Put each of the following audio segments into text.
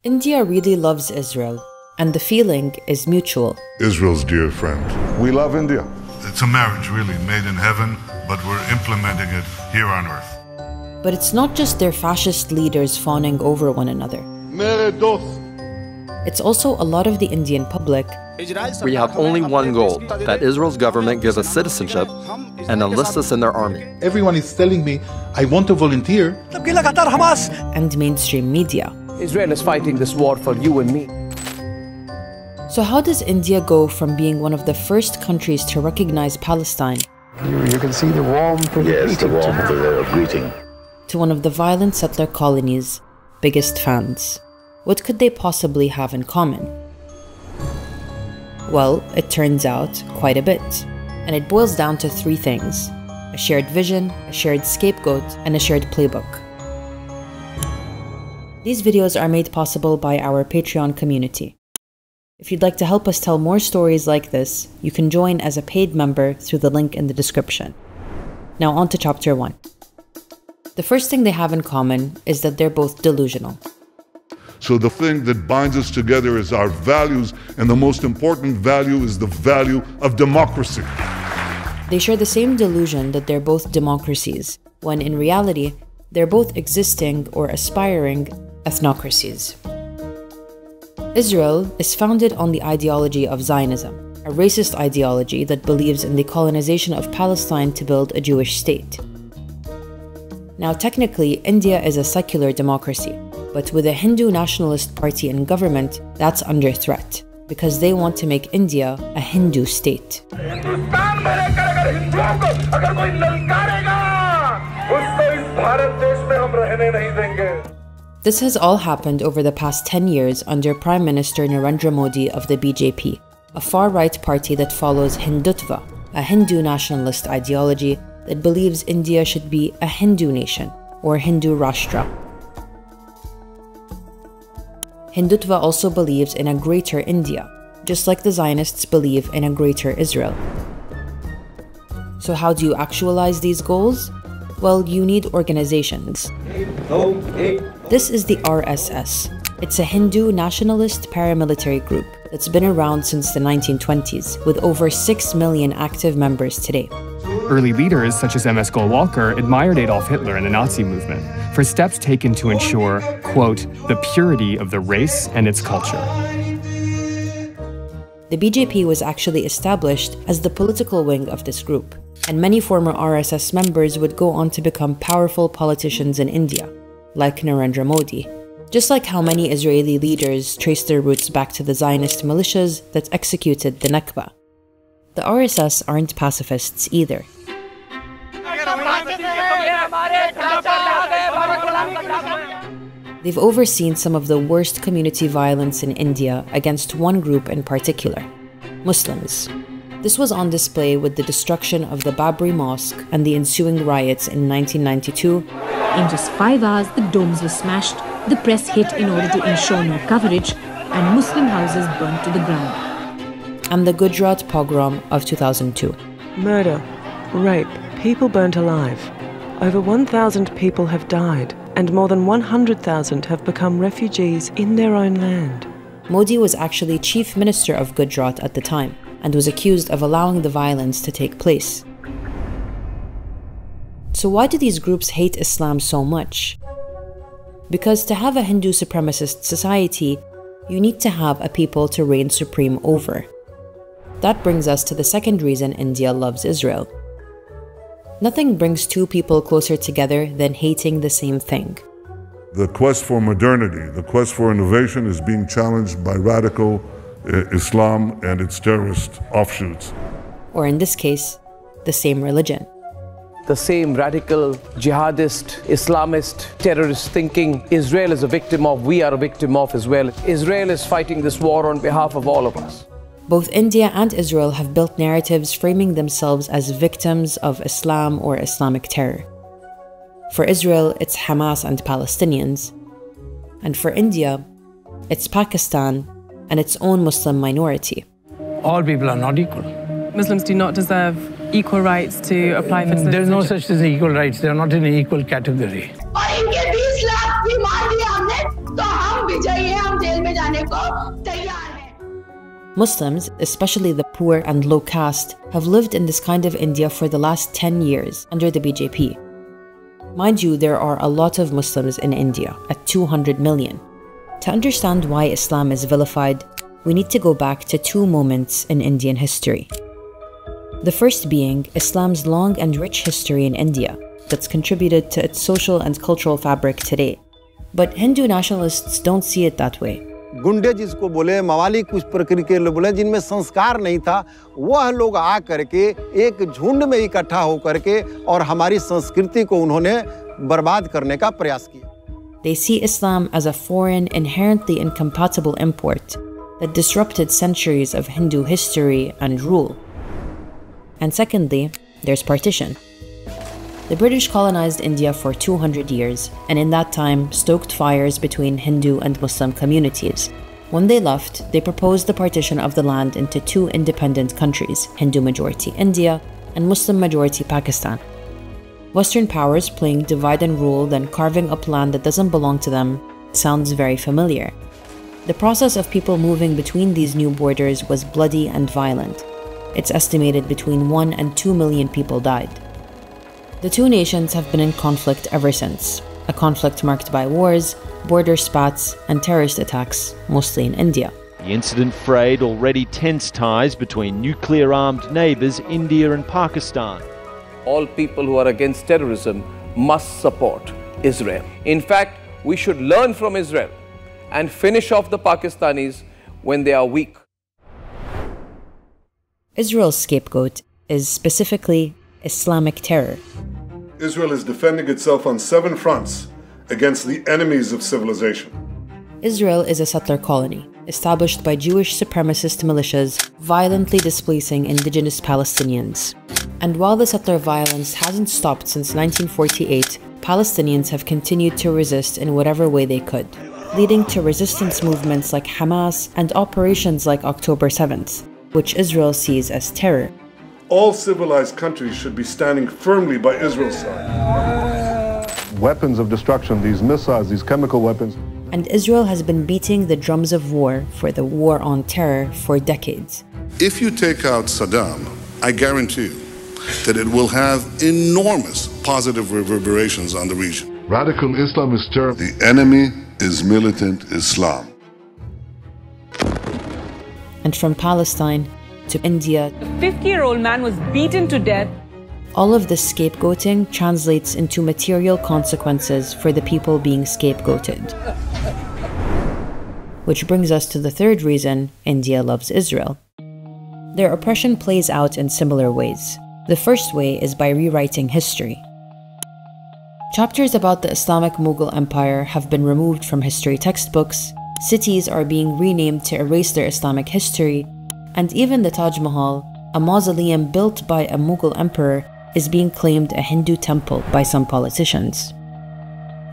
India really loves Israel, and the feeling is mutual. Israel's dear friend. We love India. It's a marriage, really, made in heaven, but we're implementing it here on earth. But it's not just their fascist leaders fawning over one another. It's also a lot of the Indian public. We have only one goal, that Israel's government gives us citizenship and enlists us in their army. Everyone is telling me, I want to volunteer. And mainstream media. Israel is fighting this war for you and me. So how does India go from being one of the first countries to recognize Palestine You can see the warmth of the greeting. to one of the violent settler colonies' biggest fans? What could they possibly have in common? Well, it turns out quite a bit. And it boils down to three things: a shared vision, a shared scapegoat, and a shared playbook. These videos are made possible by our Patreon community. If you'd like to help us tell more stories like this, you can join as a paid member through the link in the description. Now on to chapter 1. The first thing they have in common is that they're both delusional. So the thing that binds us together is our values, and the most important value is the value of democracy. They share the same delusion that they're both democracies, when in reality, they're both existing or aspiring ethnocracies. Israel is founded on the ideology of Zionism, a racist ideology that believes in the colonization of Palestine to build a Jewish state. Now, technically, India is a secular democracy, but with a Hindu nationalist party in government, that's under threat, because they want to make India a Hindu state. This has all happened over the past 10 years under Prime Minister Narendra Modi of the BJP, a far-right party that follows Hindutva, a Hindu nationalist ideology that believes India should be a Hindu nation, or Hindu Rashtra. Hindutva also believes in a greater India, just like the Zionists believe in a greater Israel. So how do you actualize these goals? Well, you need organizations. This is the RSS. It's a Hindu nationalist paramilitary group that's been around since the 1920s, with over 6 million active members today. Early leaders such as MS Golwalkar admired Adolf Hitler and the Nazi movement for steps taken to ensure, quote, the purity of the race and its culture. The BJP was actually established as the political wing of this group, and many former RSS members would go on to become powerful politicians in India, like Narendra Modi, just like how many Israeli leaders trace their roots back to the Zionist militias that executed the Nakba. The RSS aren't pacifists either. They've overseen some of the worst community violence in India against one group in particular, Muslims. This was on display with the destruction of the Babri Mosque and the ensuing riots in 1992. In just 5 hours, the domes were smashed, the press hit in order to ensure no coverage, and Muslim houses burnt to the ground. And the Gujarat pogrom of 2002. Murder, rape, people burnt alive. Over 1,000 people have died, and more than 100,000 have become refugees in their own land. Modi was actually chief minister of Gujarat at the time, and was accused of allowing the violence to take place. So why do these groups hate Islam so much? Because to have a Hindu supremacist society, you need to have a people to reign supreme over. That brings us to the second reason India loves Israel. Nothing brings two people closer together than hating the same thing. The quest for modernity, the quest for innovation is being challenged by radical Islam and its terrorist offshoots. Or in this case, the same religion. The same radical, jihadist, Islamist, terrorist thinking Israel is a victim of, we are a victim of as well. Israel is fighting this war on behalf of all of us. Both India and Israel have built narratives framing themselves as victims of Islam or Islamic terror. For Israel, it's Hamas and Palestinians. And for India, it's Pakistan and its own Muslim minority. All people are not equal. Muslims do not deserve equal rights to apply for citizenship. There is no such thing as equal rights. They are not in an equal category. और इनके 20 लाख भी मार दिया हमने तो हम विजयी हैं, हम Muslims, especially the poor and low caste, have lived in this kind of India for the last 10 years under the BJP. Mind you, there are a lot of Muslims in India, at 200 million. To understand why Islam is vilified, we need to go back to two moments in Indian history. The first being Islam's long and rich history in India that's contributed to its social and cultural fabric today. But Hindu nationalists don't see it that way. गुंडे जिसको बोले, मवाली कुछ प्रकृति के लोग बोले, जिनमें संस्कार नहीं था, वह लोग आ करके एक झुंड में इकट्ठा हो करके और हमारी संस्कृति को उन्होंने बर्बाद करने का प्रयास किया. They see Islam as a foreign, inherently incompatible import that disrupted centuries of Hindu history and rule. And secondly, there's partition. The British colonized India for 200 years, and in that time stoked fires between Hindu and Muslim communities. When they left, they proposed the partition of the land into two independent countries, Hindu-majority India and Muslim-majority Pakistan. Western powers playing divide and rule, then carving up land that doesn't belong to them, sounds very familiar. The process of people moving between these new borders was bloody and violent. It's estimated between 1 and 2 million people died. The two nations have been in conflict ever since, a conflict marked by wars, border spats, and terrorist attacks, mostly in India. The incident frayed already tense ties between nuclear-armed neighbours India and Pakistan. All people who are against terrorism must support Israel. In fact, we should learn from Israel and finish off the Pakistanis when they are weak. Israel's scapegoat is specifically Islamic terror. Israel is defending itself on 7 fronts against the enemies of civilization. Israel is a settler colony, established by Jewish supremacist militias violently displacing indigenous Palestinians. And while the settler violence hasn't stopped since 1948, Palestinians have continued to resist in whatever way they could, leading to resistance movements like Hamas and operations like October 7th, which Israel sees as terror. All civilized countries should be standing firmly by Israel's side. Weapons of destruction, these missiles, these chemical weapons. And Israel has been beating the drums of war for the war on terror for decades. If you take out Saddam, I guarantee you that it will have enormous positive reverberations on the region. Radical Islamist terror. The enemy is militant Islam. And from Palestine to India, a 50-year-old man was beaten to death. All of this scapegoating translates into material consequences for the people being scapegoated. Which brings us to the third reason India loves Israel. Their oppression plays out in similar ways. The first way is by rewriting history. Chapters about the Islamic Mughal Empire have been removed from history textbooks, cities are being renamed to erase their Islamic history, and even the Taj Mahal, a mausoleum built by a Mughal emperor, is being claimed a Hindu temple by some politicians.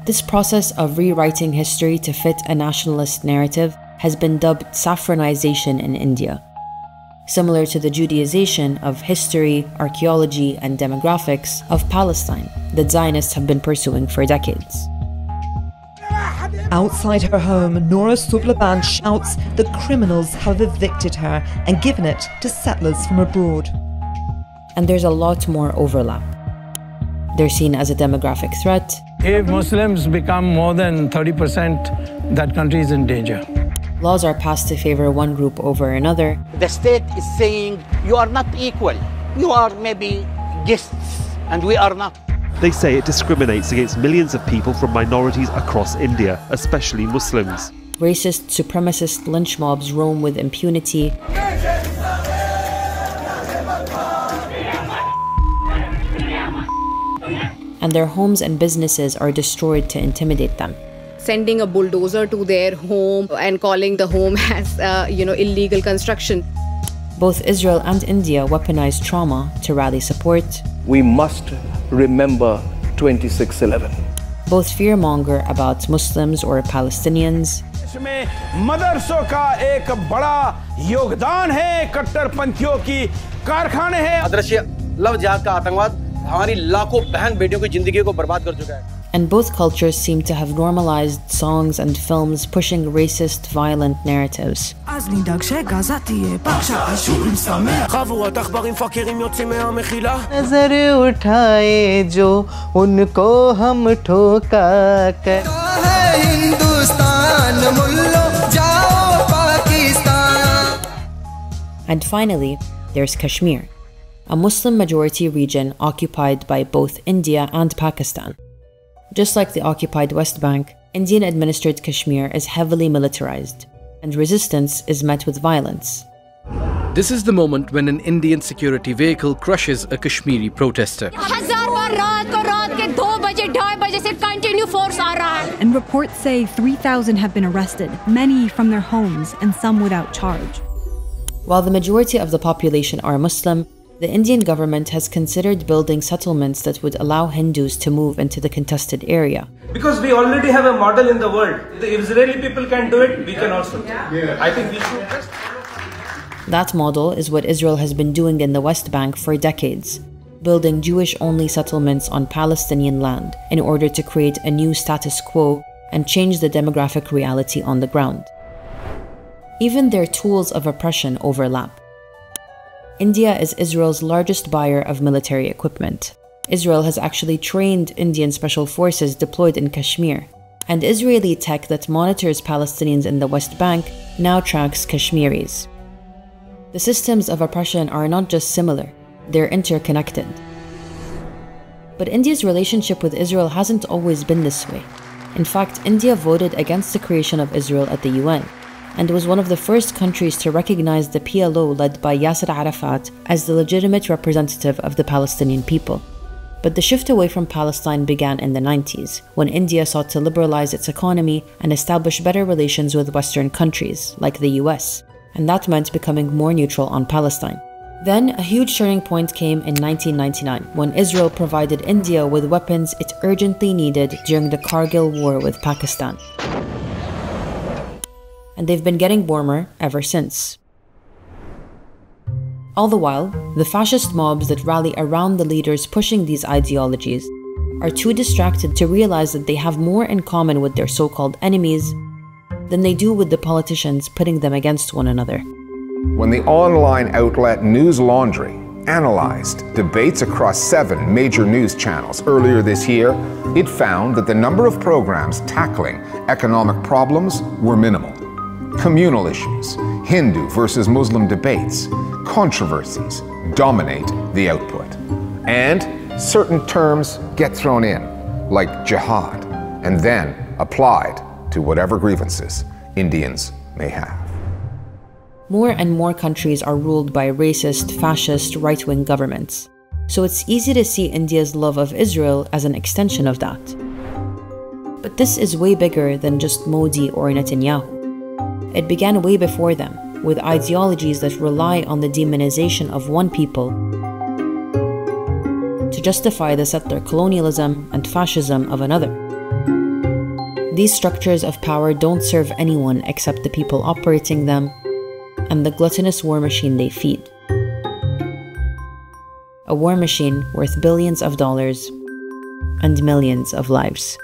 This process of rewriting history to fit a nationalist narrative has been dubbed saffronization in India. Similar to the Judaization of history, archaeology, and demographics of Palestine that Zionists have been pursuing for decades. Outside her home, Nora Sublaban shouts the criminals have evicted her and given it to settlers from abroad. And there's a lot more overlap. They're seen as a demographic threat. If Muslims become more than 30%, that country is in danger. Laws are passed to favor one group over another. The state is saying you are not equal. You are maybe guests, and we are not. They say it discriminates against millions of people from minorities across India, especially Muslims. Racist, supremacist lynch mobs roam with impunity. And their homes and businesses are destroyed to intimidate them. Sending a bulldozer to their home and calling the home as, illegal construction. Both Israel and India weaponize trauma to rally support. We must remember 26/11. Both fearmonger about Muslims or Palestinians. मदरसों का एक बड़ा योगदान है कट्टरपंथियों की कारखाने हैं। अदृश्य लव जिहाद का आतंकवाद हमारी लाखों बहन बेटियों की जिंदगी को बर्बाद कर चुका है। And both cultures seem to have normalized songs and films pushing racist, violent narratives. And finally, there's Kashmir, a Muslim-majority region occupied by both India and Pakistan. Just like the occupied West Bank, Indian-administered Kashmir is heavily militarized, and resistance is met with violence. This is the moment when an Indian security vehicle crushes a Kashmiri protester. And reports say 3,000 have been arrested, many from their homes and some without charge. While the majority of the population are Muslim, the Indian government has considered building settlements that would allow Hindus to move into the contested area. Because we already have a model in the world. If the Israeli people can do it, we can also do it. I think we should. That model is what Israel has been doing in the West Bank for decades, building Jewish-only settlements on Palestinian land in order to create a new status quo and change the demographic reality on the ground. Even their tools of oppression overlap. India is Israel's largest buyer of military equipment. Israel has actually trained Indian special forces deployed in Kashmir, and Israeli tech that monitors Palestinians in the West Bank now tracks Kashmiris. The systems of oppression are not just similar, they're interconnected. But India's relationship with Israel hasn't always been this way. In fact, India voted against the creation of Israel at the UN, and was one of the first countries to recognize the PLO led by Yasser Arafat as the legitimate representative of the Palestinian people. But the shift away from Palestine began in the 90s, when India sought to liberalize its economy and establish better relations with Western countries, like the US, and that meant becoming more neutral on Palestine. Then, a huge turning point came in 1999, when Israel provided India with weapons it urgently needed during the Kargil War with Pakistan. And they've been getting warmer ever since. All the while, the fascist mobs that rally around the leaders pushing these ideologies are too distracted to realize that they have more in common with their so-called enemies than they do with the politicians pitting them against one another. When the online outlet News Laundry analyzed debates across 7 major news channels earlier this year, it found that the number of programs tackling economic problems were minimal. Communal issues, Hindu versus Muslim debates, controversies dominate the output. And certain terms get thrown in, like jihad, and then applied to whatever grievances Indians may have. More and more countries are ruled by racist, fascist, right-wing governments, so it's easy to see India's love of Israel as an extension of that. But this is way bigger than just Modi or Netanyahu. It began way before them, with ideologies that rely on the demonization of one people to justify the settler colonialism and fascism of another. These structures of power don't serve anyone except the people operating them and the gluttonous war machine they feed. A war machine worth billions of dollars and millions of lives.